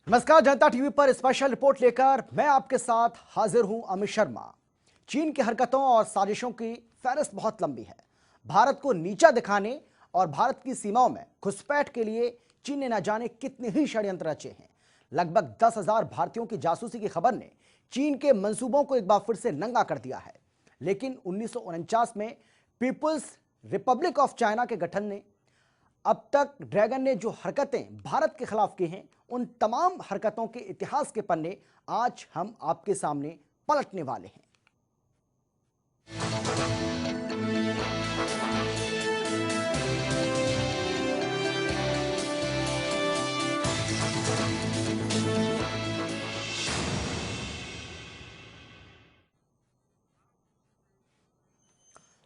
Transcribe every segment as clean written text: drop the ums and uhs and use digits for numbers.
नमस्कार, जनता टीवी पर special report लेकर मैं आपके साथ हाजिर हूं अमित शर्मा। चीन की हरकतों और साजिशों की फहरिस्त बहुत लंबी है। भारत को नीचा दिखाने और भारत की सीमाओं में घुसपैठ के लिए चीन ने न जाने कितने ही षड्यंत्र रचे हैं। लगभग 10,000 भारतीयों की जासूसी की खबर ने चीन के मंसूबों को एक बार फिर से नंगा कर दिया है। लेकिन 1949 में पीपुल्स रिपब्लिक ऑफ चाइना के गठन ने अब तक ड्रैगन ने जो हरकतें भारत के खिलाफ की हैं, उन तमाम हरकतों के इतिहास के पन्ने आज हम आपके सामने पलटने वाले हैं।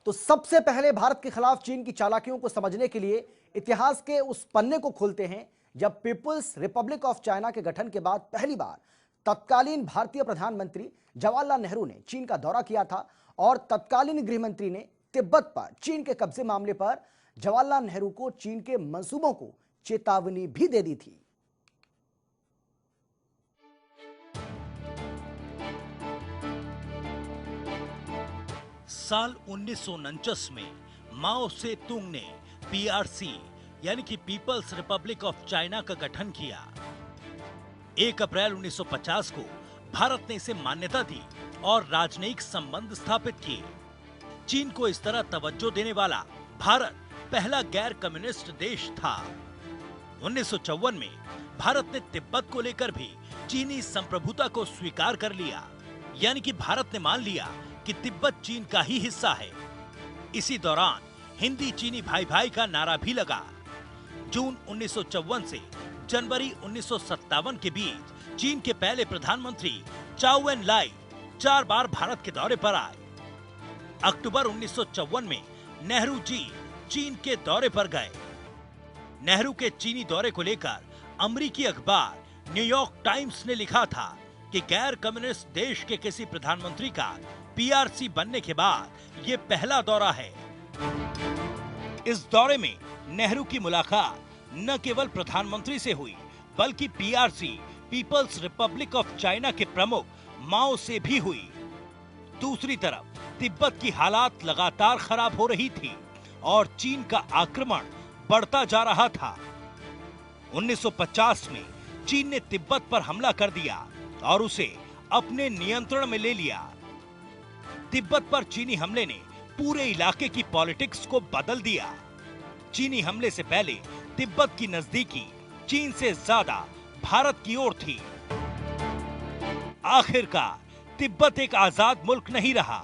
तो सबसे पहले भारत के खिलाफ चीन की चालाकियों को समझने के लिए इतिहास के उस पन्ने को खोलते हैं जब पीपुल्स रिपब्लिक ऑफ चाइना के गठन के बाद पहली बार तत्कालीन भारतीय प्रधानमंत्री जवाहरलाल नेहरू ने चीन का दौरा किया था और तत्कालीन गृह मंत्री ने तिब्बत पर चीन के कब्जे मामले पर जवाहरलाल नेहरू को चीन के मंसूबों को चेतावनी भी दे दी थी। साल 1949 में माओ से तुंग ने पीआरसी यानी कि पीपल्स रिपब्लिक ऑफ चाइना का गठन किया। 1 अप्रैल 1950 को भारत ने इसे मान्यता दी और राजनयिक संबंध स्थापित किए। चीन को इस तरह तवज्जो देने वाला भारत पहला गैर कम्युनिस्ट देश था। 1954 में भारत ने तिब्बत को लेकर भी चीनी संप्रभुता को स्वीकार कर लिया, यानी कि भारत ने मान लिया कि तिब्बत चीन का ही हिस्सा है। इसी दौरान हिंदी चीनी भाई भाई का नारा भी लगा। जून 1954 से जनवरी 1957 के बीच चीन के पहले प्रधानमंत्री चाउ एन लाई 4 बार भारत के दौरे पर आए। अक्टूबर 1954 में नेहरू जी चीन के दौरे पर गए। नेहरू के चीनी दौरे को लेकर अमेरिकी अखबार न्यूयॉर्क टाइम्स ने लिखा था कि गैर कम्युनिस्ट देश के किसी प्रधानमंत्री का पीआरसी बनने के बाद ये पहला दौरा है। इस दौरे में नेहरू की मुलाकात न केवल प्रधानमंत्री से हुई बल्कि PRC People's Republic of China के प्रमुख माओ से भी हुई। दूसरी तरफ तिब्बत की हालात लगातार खराब हो रही थी और चीन का आक्रमण बढ़ता जा रहा था। 1950 में चीन ने तिब्बत पर हमला कर दिया और उसे अपने नियंत्रण में ले लिया। तिब्बत पर चीनी हमले ने पूरे इलाके की पॉलिटिक्स को बदल दिया। चीनी हमले से पहले तिब्बत की नजदीकी चीन से ज्यादा भारत की ओर थी। आखिरकार तिब्बत एक आजाद मुल्क नहीं रहा।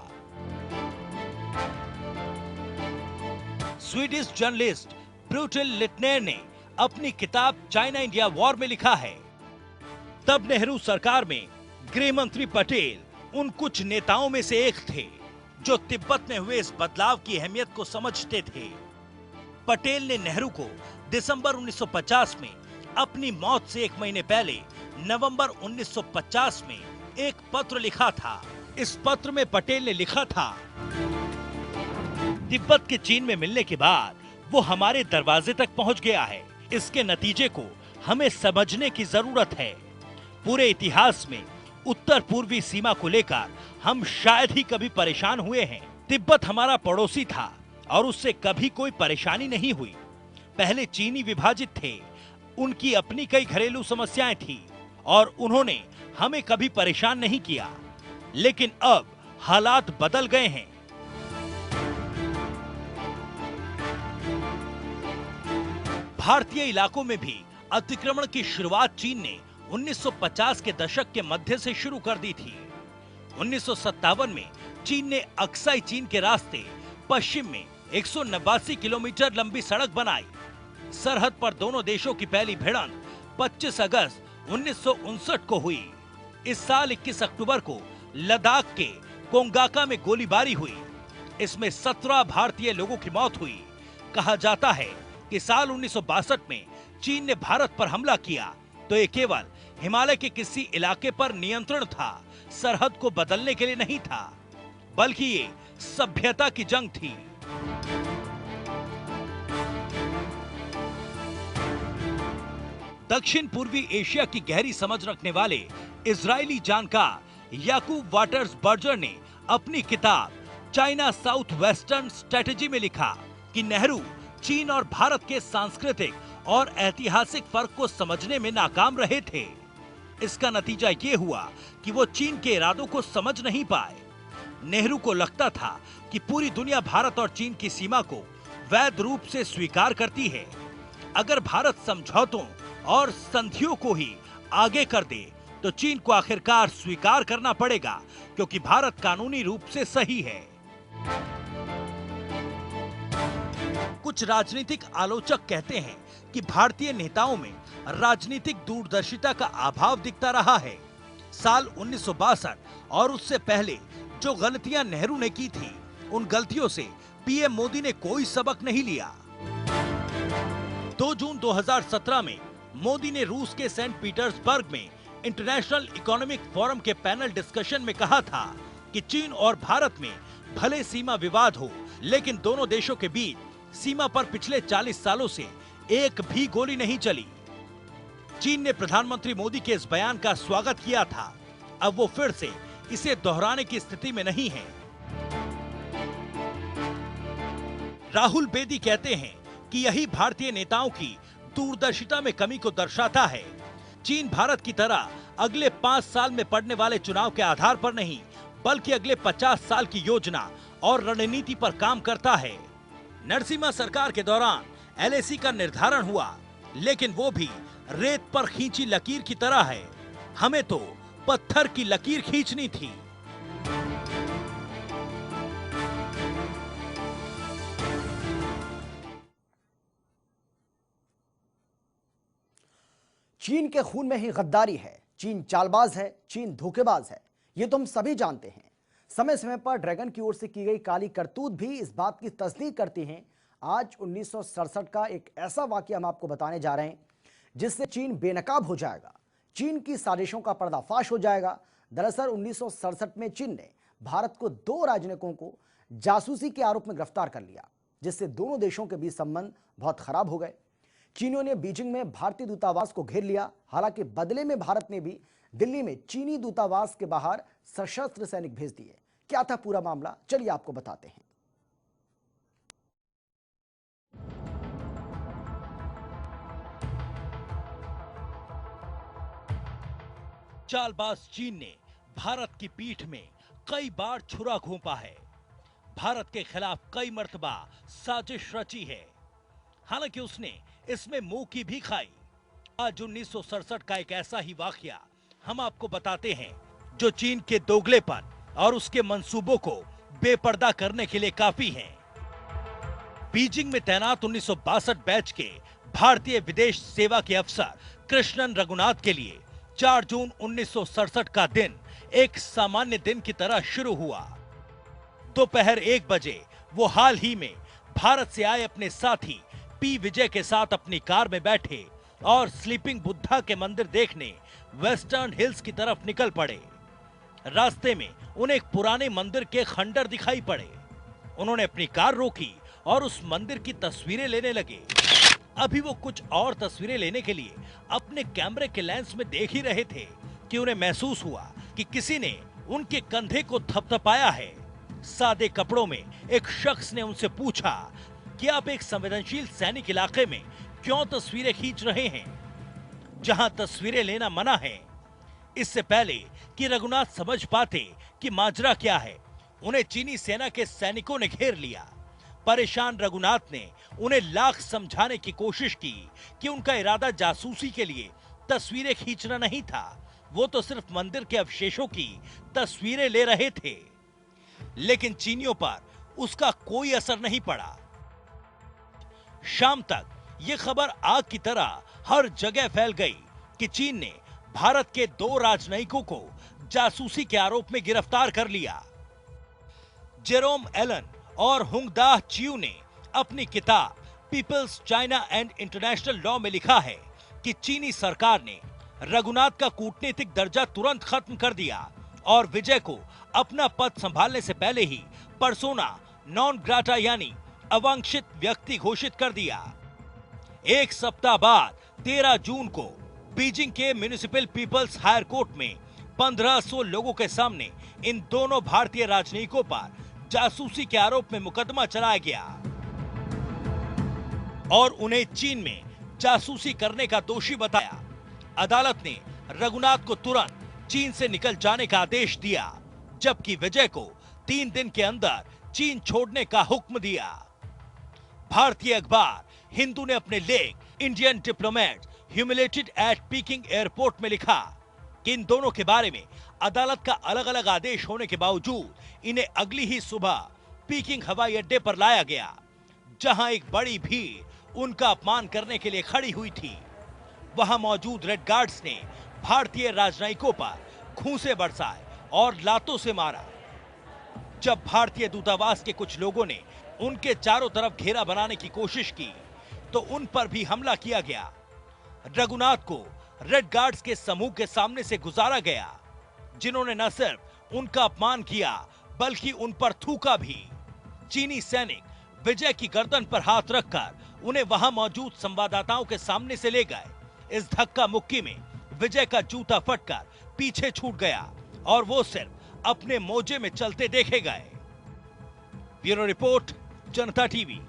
स्वीडिश जर्नलिस्ट ब्रूटल लिटनेर ने अपनी किताब चाइना इंडिया वॉर में लिखा है, तब नेहरू सरकार में गृह मंत्री पटेल उन कुछ नेताओं में से एक थे जो तिब्बत में हुए इस बदलाव की अहमियत को समझते थे। पटेल ने नेहरू को दिसंबर 1950 में अपनी मौत से 1 महीने पहले नवंबर 1950 में एक पत्र लिखा था। इस पत्र में पटेल ने लिखा था, तिब्बत के चीन में मिलने के बाद वो हमारे दरवाजे तक पहुंच गया है। इसके नतीजे को हमें समझने की जरूरत है। पूरे इतिहास में उत्तर पूर्वी सीमा को लेकर हम शायद ही कभी परेशान हुए हैं। तिब्बत हमारा पड़ोसी था और उससे कभी कोई परेशानी नहीं हुई। पहले चीनी विभाजित थे, उनकी अपनी कई घरेलू समस्याएं थी और उन्होंने हमें कभी परेशान नहीं किया। लेकिन अब हालात बदल गए हैं। भारतीय इलाकों में भी अतिक्रमण की शुरुआत चीन ने 1950 के दशक के मध्य से शुरू कर दी थी। 1957 में चीन ने अक्साई चीन के रास्ते पश्चिम में 189 किलोमीटर लंबी सड़क बनाई। सरहद पर दोनों देशों की पहली भिड़ंत 25 अगस्त 1959 को हुई। इस साल 21 अक्टूबर को लद्दाख के कोंगाका में गोलीबारी हुई। इसमें 17 भारतीय लोगों की मौत हुई। कहा जाता है कि साल 1962 में चीन ने भारत पर हमला किया तो ये केवल हिमालय के किसी इलाके पर नियंत्रण था, सरहद को बदलने के लिए नहीं था, बल्कि ये सभ्यता की जंग थी। दक्षिण पूर्वी एशिया की गहरी समझ रखने वाले इजरायली जानकार याकूब वाटर्स बर्जर ने अपनी किताब चाइना साउथ वेस्टर्न स्ट्रेटेजी में लिखा कि नेहरू चीन और भारत के सांस्कृतिक और ऐतिहासिक फर्क को समझने में नाकाम रहे थे। इसका नतीजा ये हुआ कि वो चीन के इरादों को समझ नहीं पाए। नेहरू को लगता था कि पूरी दुनिया भारत और चीन की सीमा को वैध रूप से स्वीकार करती है। अगर भारत समझौतों और संधियों को ही आगे कर दे तो चीन को आखिरकार स्वीकार करना पड़ेगा, क्योंकि भारत कानूनी रूप से सही है। कुछ राजनीतिक आलोचक कहते हैं कि भारतीय नेताओं में राजनीतिक दूरदर्शिता का अभाव दिखता रहा है। साल 1962 और उससे पहले जो गलतियां नेहरू ने की थी, उन गलतियों से पीएम मोदी ने कोई सबक नहीं लिया। 2 जून 2017 में मोदी ने रूस के सेंट पीटर्सबर्ग में इंटरनेशनल इकोनॉमिक फोरम के पैनल डिस्कशन में कहा था कि चीन और भारत में भले सीमा विवाद हो, लेकिन दोनों देशों के बीच सीमा पर पिछले 40 सालों से एक भी गोली नहीं चली। चीन ने प्रधानमंत्री मोदी के इस बयान का स्वागत किया था। अब वो फिर से इसे दोहराने की स्थिति में नहीं है। राहुल बेदी कहते हैं कि यही भारतीय नेताओं की दूरदर्शिता में कमी को दर्शाता है। चीन भारत की तरह अगले 5 साल में पड़ने वाले चुनाव के आधार पर नहीं, बल्कि अगले 50 साल की योजना और रणनीति पर काम करता है। नरसिम्हा सरकार के दौरान एलएसी का निर्धारण हुआ, लेकिन वो भी रेत पर खींची लकीर की तरह है। हमें तो पत्थर की लकीर खींचनी थी। चीन के खून में ही गद्दारी है। चीन चालबाज है, चीन धोखेबाज है, ये तो हम सभी जानते हैं। समय समय पर ड्रैगन की ओर से की गई काली करतूत भी इस बात की तस्दीक करती हैं। आज 1967 का एक ऐसा वाकया हम आपको बताने जा रहे हैं जिससे चीन बेनकाब हो जाएगा, चीन की साजिशों का पर्दाफाश हो जाएगा। दरअसल 1967 में चीन ने भारत को 2 राजनयिकों को जासूसी के आरोप में गिरफ्तार कर लिया, जिससे दोनों देशों के बीच संबंध बहुत खराब हो गए। चीनियों ने बीजिंग में भारतीय दूतावास को घेर लिया। हालांकि बदले में भारत ने भी दिल्ली में चीनी दूतावास के बाहर सशस्त्र सैनिक भेज दिए। क्या था पूरा मामला, चलिए आपको बताते हैं। चालबाज चीन ने भारत की पीठ में कई बार छुरा घोंपा है। भारत के खिलाफ कई मर्तबा साजिश रची है। हालांकि उसने इसमें मुंह की भी खाई। आज 1967 का एक ऐसा ही वाकया हम आपको बताते हैं जो चीन के दोगलेपन और उसके मंसूबों को बेपर्दा करने के लिए काफी है। बीजिंग में तैनात 1962 बैच के भारतीय विदेश सेवा के अफसर कृष्णन रघुनाथ के लिए 4 जून 1967 का दिन एक सामान्य दिन की तरह शुरू हुआ। दोपहर 1 बजे वो हाल ही में भारत से आए अपने साथी पी विजय के साथ अपनी कार में बैठे और स्लीपिंग बुद्धा के मंदिर देखने वेस्टर्न हिल्स की तरफ निकल पड़े। रास्ते में उन्हें एक पुराने मंदिर के खंडर दिखाई पड़े। उन्होंने अपनी कार रोकी और उस मंदिर की तस्वीरें लेने लगे। अभी वो कुछ और तस्वीरें लेने के लिए अपने कैमरे के लेंस में देख ही रहे थे कि उन्हें महसूस हुआ कि किसी ने उनके कंधे को थपथपाया है। सादे कपड़ों में एक शख्स ने उनसे पूछा कि आप एक संवेदनशील सैनिक इलाके में क्यों तस्वीरें खींच रहे हैं, जहां तस्वीरें लेना मना है। इससे पहले कि रघुनाथ समझ पाते कि माजरा क्या है, उन्हें चीनी सेना के सैनिकों ने घेर लिया। परेशान रघुनाथ ने उन्हें लाख समझाने की कोशिश की कि उनका इरादा जासूसी के लिए तस्वीरें खींचना नहीं था, वो तो सिर्फ मंदिर के अवशेषों की तस्वीरें ले रहे थे। लेकिन चीनियों पर उसका कोई असर नहीं पड़ा। शाम तक यह खबर आग की तरह हर जगह फैल गई कि चीन ने भारत के 2 राजनयिकों को जासूसी के आरोप में गिरफ्तार कर लिया। जेरोम एलन और हुंगदाह चियू ने अपनी किताब People's China and International Law में लिखा है कि चीनी सरकार ने रघुनाथ का कूटनीतिक दर्जा तुरंत खत्म कर दिया और विजय को अपना पद संभालने से पहले ही पर्सोना नॉन ग्राटा यानी अवांछित व्यक्ति घोषित कर दिया। 1 सप्ताह बाद 13 जून को बीजिंग के म्युनिसिपल पीपल्स हायर कोर्ट में 1500 लोगों के सामने इन दोनों भारतीय राजनयिकों पर जासूसी के आरोप में मुकदमा चलाया गया और उन्हें चीन में जासूसी करने का दोषी बताया। अदालत ने रघुनाथ को तुरंत चीन से निकल जाने का आदेश दिया, जबकि विजय को 3 दिन के अंदर चीन छोड़ने का हुक्म दिया। भारतीय अखबार हिंदू ने अपने लेख Indian diplomat humiliated at Peking airport में लिखा कि इन दोनों के बारे में अदालत का अलग अलग आदेश होने के बावजूद इन्हें अगली ही सुबह पीकिंग हवाई अड्डे पर लाया गया, जहां एक बड़ी भीड़ उनका अपमान करने के लिए खड़ी हुई थी। वहां मौजूद रेड गार्ड्स ने भारतीय राजनयिकों पर घूंसे बरसाए और लातों से मारा। जब भारतीय दूतावास के कुछ लोगों ने उनके चारों तरफ घेरा बनाने की कोशिश की तो उन पर भी हमला किया गया। रघुनाथ को रेड गार्ड्स के समूह के सामने से गुजारा गया, जिन्होंने न सिर्फ उनका अपमान किया बल्कि उन पर थूका भी। चीनी सैनिक विजय की गर्दन पर हाथ रखकर उन्हें वहां मौजूद संवाददाताओं के सामने से ले गए। इस धक्का मुक्की में विजय का जूता फटकर पीछे छूट गया और वो सिर्फ अपने मोजे में चलते देखे गए। ब्यूरो रिपोर्ट, जनता टीवी।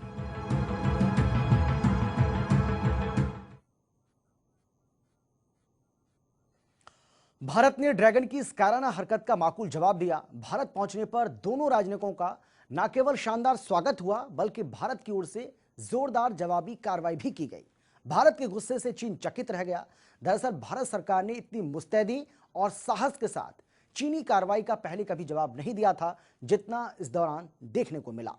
भारत ने ड्रैगन की इस कायराना हरकत का माकूल जवाब दिया। भारत पहुंचने पर दोनों राजनयिकों का न केवल शानदार स्वागत हुआ बल्कि भारत की ओर से जोरदार जवाबी कार्रवाई भी की गई। भारत के गुस्से से चीन चकित रह गया। दरअसल भारत सरकार ने इतनी मुस्तैदी और साहस के साथ चीनी कार्रवाई का पहले कभी जवाब नहीं दिया था, जितना इस दौरान देखने को मिला।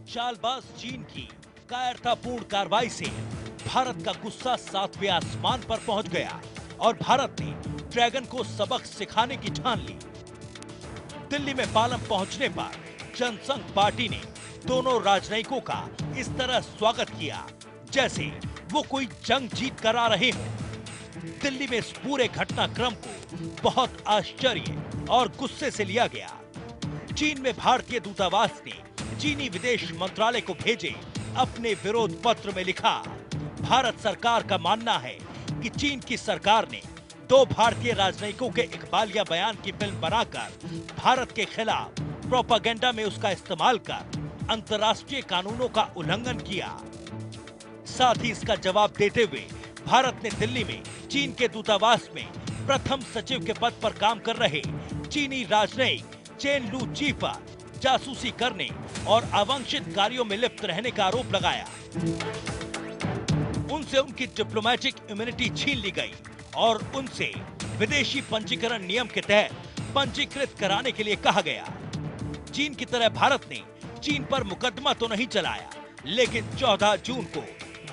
चालबाज चीन की कायरतापूर्ण कार्रवाई से भारत का गुस्सा 7वें आसमान पर पहुंच गया और भारत ने ड्रैगन को सबक सिखाने की ठान ली। दिल्ली में पालम पहुंचने पर जनसंघ पार्टी ने दोनों राजनयिकों का इस तरह स्वागत किया जैसे वो कोई जंग जीत कर आ रहे हों। दिल्ली में इस पूरे घटनाक्रम को बहुत आश्चर्य और गुस्से से लिया गया। चीन में भारतीय दूतावास ने चीनी विदेश मंत्रालय को भेजे अपने विरोध पत्र में लिखा, भारत सरकार का मानना है कि चीन की सरकार ने 2 भारतीय राजनयिकों के इकबालिया बयान की फिल्म बनाकर भारत के खिलाफ प्रोपेगेंडा में उसका इस्तेमाल कर अंतर्राष्ट्रीय कानूनों का उल्लंघन किया। साथ ही इसका जवाब देते हुए भारत ने दिल्ली में चीन के दूतावास में प्रथम सचिव के पद पर काम कर रहे चीनी राजनयिक चेन लू ची पर जासूसी करने और अवांछित कार्यों में लिप्त रहने का आरोप लगाया। उनसे उनकी डिप्लोमेटिक इम्यूनिटी छीन ली गई और उनसे विदेशी पंजीकरण नियम के तहत पंजीकृत कराने के लिए कहा गया। चीन की तरह भारत ने चीन पर मुकदमा तो नहीं चलाया, लेकिन 14 जून को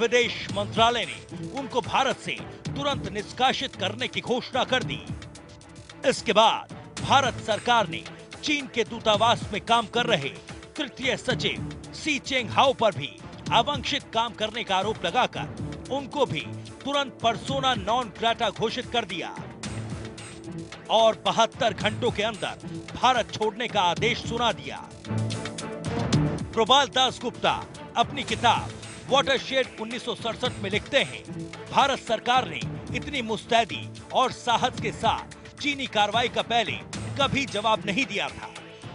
विदेश मंत्रालय ने उनको भारत से तुरंत निष्कासित करने की घोषणा कर दी। इसके बाद भारत सरकार ने चीन के दूतावास में काम कर रहे तृतीय सचिव सी चेंग हाओ पर भी अवांछित काम करने का आरोप लगाकर उनको भी तुरंत पर्सोना नॉन ग्राटा घोषित कर दिया और 72 घंटों के अंदर भारत छोड़ने का आदेश सुना दिया। प्रबाल दास गुप्ता अपनी किताब वाटरशेड 1967 में लिखते हैं, भारत सरकार ने इतनी मुस्तैदी और साहस के साथ चीनी कार्रवाई का पहले कभी जवाब नहीं दिया था।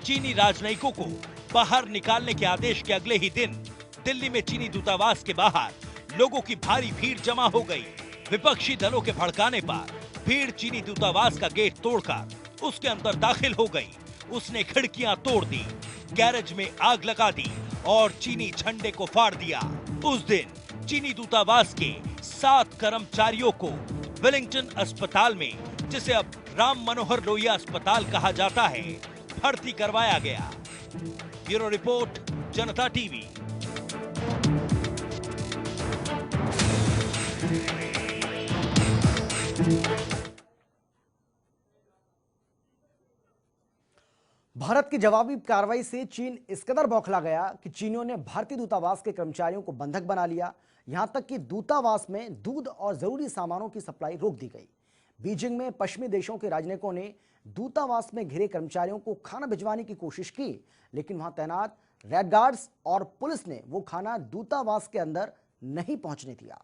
चीनी राजनयिकों को बाहर निकालने के आदेश के अगले ही दिन दिल्ली में चीनी दूतावास के बाहर लोगों की भारी भीड़ जमा हो गई। विपक्षी दलों के भड़काने पर भीड़ चीनी दूतावास का गेट तोड़कर उसके अंदर दाखिल हो गई। उसने खिड़कियां तोड़ दी, गैरेज में आग लगा दी और चीनी झंडे को फाड़ दिया। उस दिन चीनी दूतावास के 7 कर्मचारियों को वेलिंगटन अस्पताल में, जिसे अब राम मनोहर लोहिया अस्पताल कहा जाता है, भर्ती करवाया गया। ब्यूरो रिपोर्ट, जनता टीवी। भारत की जवाबी कार्रवाई से चीन इस कदर बौखला गया कि चीनियों ने भारतीय दूतावास के कर्मचारियों को बंधक बना लिया। यहां तक कि दूतावास में दूध और जरूरी सामानों की सप्लाई रोक दी गई। बीजिंग में पश्चिमी देशों के राजनयिकों ने दूतावास में घिरे कर्मचारियों को खाना भिजवाने की कोशिश की, लेकिन वहां तैनात रेड गार्ड्स और पुलिस ने वो खाना दूतावास के अंदर नहीं पहुंचने दिया।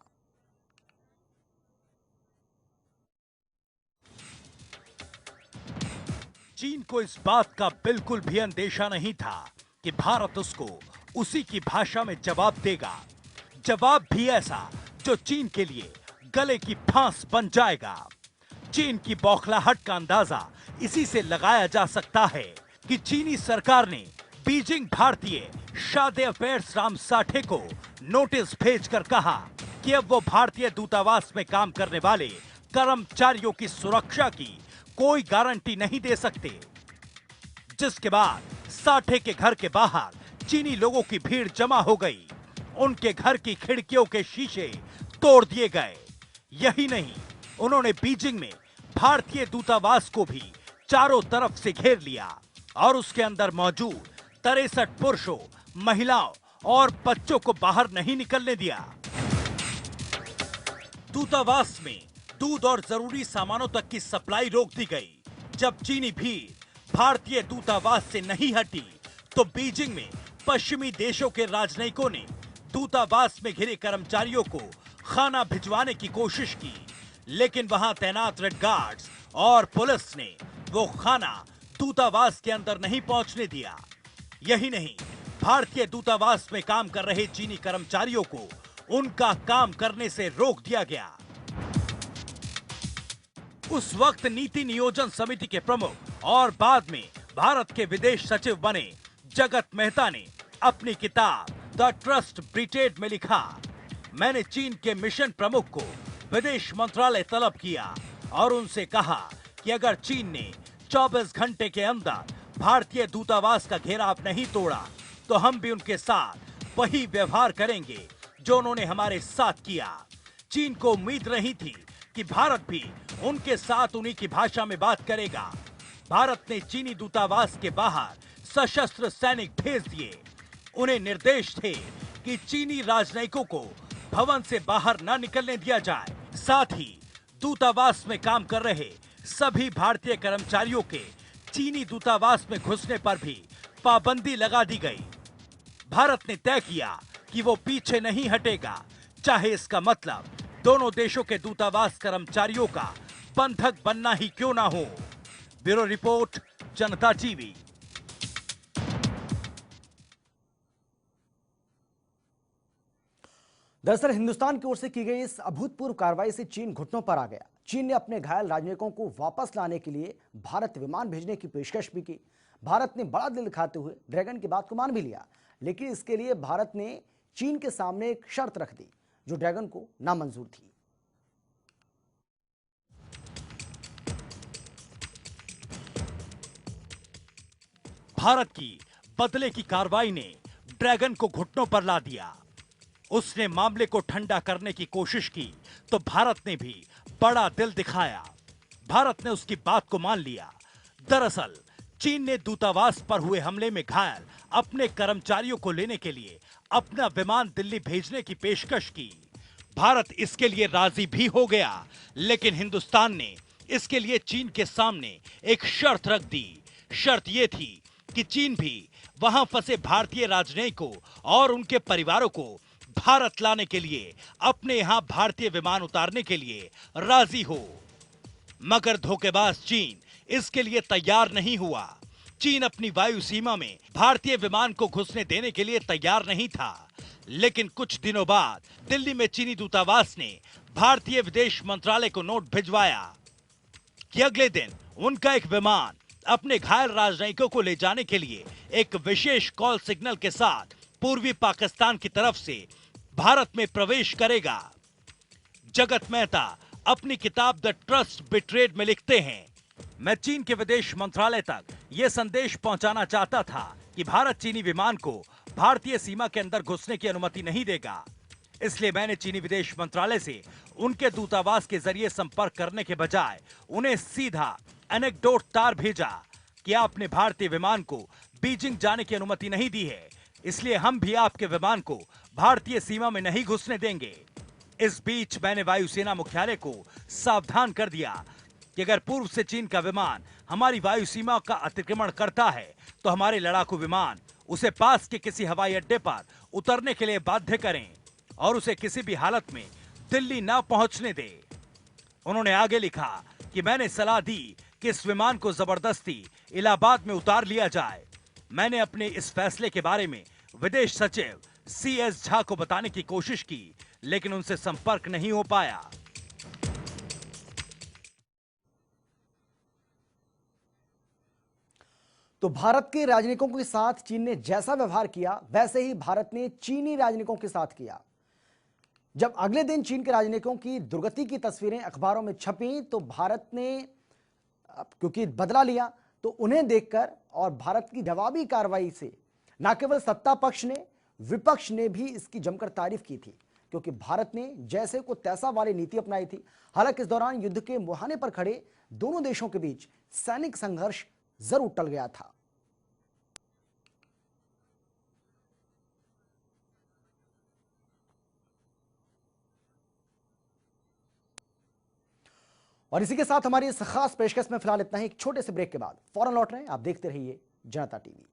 चीन को इस बात का बिल्कुल भी अंदेशा नहीं था कि भारत उसको उसी की भाषा में जवाब देगा। जवाब भी ऐसा जो चीन के लिए गले की फांस बन जाएगा। चीन की बौखलाहट का अंदाजा इसी से लगाया जा सकता है कि चीनी सरकार ने बीजिंग भारतीय शादे अफेयर्स राम साठे को नोटिस भेजकर कहा कि अब वो भारतीय दूतावास में काम करने वाले कर्मचारियों की सुरक्षा की कोई गारंटी नहीं दे सकते। जिसके बाद साठे के घर के बाहर चीनी लोगों की भीड़ जमा हो गई। उनके घर की खिड़कियों के शीशे तोड़ दिए गए। यही नहीं, उन्होंने बीजिंग में भारतीय दूतावास को भी चारों तरफ से घेर लिया और उसके अंदर मौजूद 63 पुरुषों, महिलाओं और बच्चों को बाहर नहीं निकलने दिया। दूतावास में दूध और जरूरी सामानों तक की सप्लाई रोक दी गई। जब चीनी भीड़ भारतीय दूतावास से नहीं हटी तो बीजिंग में पश्चिमी देशों के राजनयिकों ने दूतावास में घिरे कर्मचारियों को खाना भिजवाने की कोशिश की, लेकिन वहां तैनात रेड गार्ड्स और पुलिस ने वो खाना दूतावास के अंदर नहीं पहुंचने दिया। यही नहीं, भारतीय दूतावास में काम कर रहे चीनी कर्मचारियों को उनका काम करने से रोक दिया गया। उस वक्त नीति नियोजन समिति के प्रमुख और बाद में भारत के विदेश सचिव बने जगत मेहता ने अपनी किताब द ट्रस्ट ब्रिटेड में लिखा, मैंने चीन के मिशन प्रमुख को विदेश मंत्रालय तलब किया और उनसे कहा कि अगर चीन ने 24 घंटे के अंदर भारतीय दूतावास का घेराव नहीं तोड़ा तो हम भी उनके साथ वही व्यवहार करेंगे जो उन्होंने हमारे साथ किया। चीन को उम्मीद नहीं थी कि भारत भी उनके साथ उन्हीं की भाषा में बात करेगा। भारत ने चीनी दूतावास के बाहर सशस्त्र सैनिक भेज दिए। उन्हें निर्देश थे कि चीनी राजनयिकों को भवन से बाहर न निकलने दिया जाए। साथ ही दूतावास में काम कर रहे सभी भारतीय कर्मचारियों के चीनी दूतावास में घुसने पर भी पाबंदी लगा दी गई। भारत ने तय किया कि वो पीछे नहीं हटेगा, चाहे इसका मतलब दोनों देशों के दूतावास कर्मचारियों का बंधक बनना ही क्यों ना हो। ब्यूरो रिपोर्ट, जनता टीवी। दरअसल हिंदुस्तान की ओर से की गई इस अभूतपूर्व कार्रवाई से चीन घुटनों पर आ गया। चीन ने अपने घायल राजनयिकों को वापस लाने के लिए भारत विमान भेजने की पेशकश भी की। भारत ने बड़ा दिल दिखाते हुए ड्रैगन की बात को मान भी लिया, लेकिन इसके लिए भारत ने चीन के सामने एक शर्त रख दी जो ड्रैगन को नामंजूर थी। भारत की बदले की कार्रवाई ने ड्रैगन को घुटनों पर ला दिया। उसने मामले को ठंडा करने की कोशिश की तो भारत ने भी बड़ा दिल दिखाया। भारत ने उसकी बात को मान लिया। दरअसल चीन ने दूतावास पर हुए हमले में घायल अपने कर्मचारियों को लेने के लिए अपना विमान दिल्ली भेजने की पेशकश की। भारत इसके लिए राजी भी हो गया, लेकिन हिंदुस्तान ने इसके लिए चीन के सामने एक शर्त रख दी। शर्त यह थी कि चीन भी वहां फंसे भारतीय राजनयिकों और उनके परिवारों को भारत लाने के लिए अपने यहां भारतीय विमान उतारने के लिए राजी हो। मगर धोखेबाज चीन इसके लिए तैयार नहीं हुआ। चीन अपनी वायु सीमा में भारतीय विमान को घुसने देने के लिए तैयार नहीं था। लेकिन कुछ दिनों बाद दिल्ली में चीनी दूतावास ने भारतीय विदेश मंत्रालय को नोट भिजवाया कि अगले दिन उनका एक विमान अपने घायल राजनयिकों को ले जाने के लिए एक विशेष कॉल सिग्नल के साथ पूर्वी पाकिस्तान की तरफ से भारत में प्रवेश करेगा। जगत मेहता अपनी किताब द ट्रस्ट बिट्रेड में लिखते हैं, मैं चीन के विदेश मंत्रालय तक यह संदेश पहुंचाना चाहता था कि भारत चीनी विमान को भारतीय सीमा के अंदर घुसने की अनुमति नहीं देगा। इसलिए मैंने चीनी विदेश मंत्रालय से उनके दूतावास के जरिए संपर्क करने के बजाय उन्हें सीधा एनेक्डोट तार भेजा कि आपने भारतीय विमान को बीजिंग जाने की अनुमति नहीं दी है, इसलिए हम भी आपके विमान को भारतीय सीमा में नहीं घुसने देंगे। इस बीच मैंने वायुसेना मुख्यालय को सावधान कर दिया कि अगर पूर्व से चीन का विमान हमारी वायु सीमा का अतिक्रमण करता है तो हमारे लड़ाकू विमान उसे पास के किसी हवाई अड्डे पर उतरने के लिए बाध्य करें और उसे किसी भी हालत में दिल्ली ना पहुंचने दे। उन्होंने आगे लिखा कि मैंने सलाह दी कि इस विमान को जबरदस्ती इलाहाबाद में उतार लिया जाए। मैंने अपने इस फैसले के बारे में विदेश सचिव CS झा को बताने की कोशिश की, लेकिन उनसे संपर्क नहीं हो पाया। तो भारत के राजनयिकों के साथ चीन ने जैसा व्यवहार किया वैसे ही भारत ने चीनी राजनयिकों के साथ किया। जब अगले दिन चीन के राजनयिकों की दुर्गति की तस्वीरें अखबारों में छपी तो भारत ने क्योंकि बदला लिया, तो उन्हें देखकर और भारत की जवाबी कार्रवाई से न केवल सत्ता पक्ष ने, विपक्ष ने भी इसकी जमकर तारीफ की थी, क्योंकि भारत ने जैसे को तैसा वाली नीति अपनाई थी। हालांकि इस दौरान युद्ध के मुहाने पर खड़े दोनों देशों के बीच सैनिक संघर्ष जरूर टल गया था। और इसी के साथ हमारी इस खास पेशकश में फिलहाल इतना ही। एक छोटे से ब्रेक के बाद फौरन लौट रहे हैं। आप देखते रहिए जनता टीवी।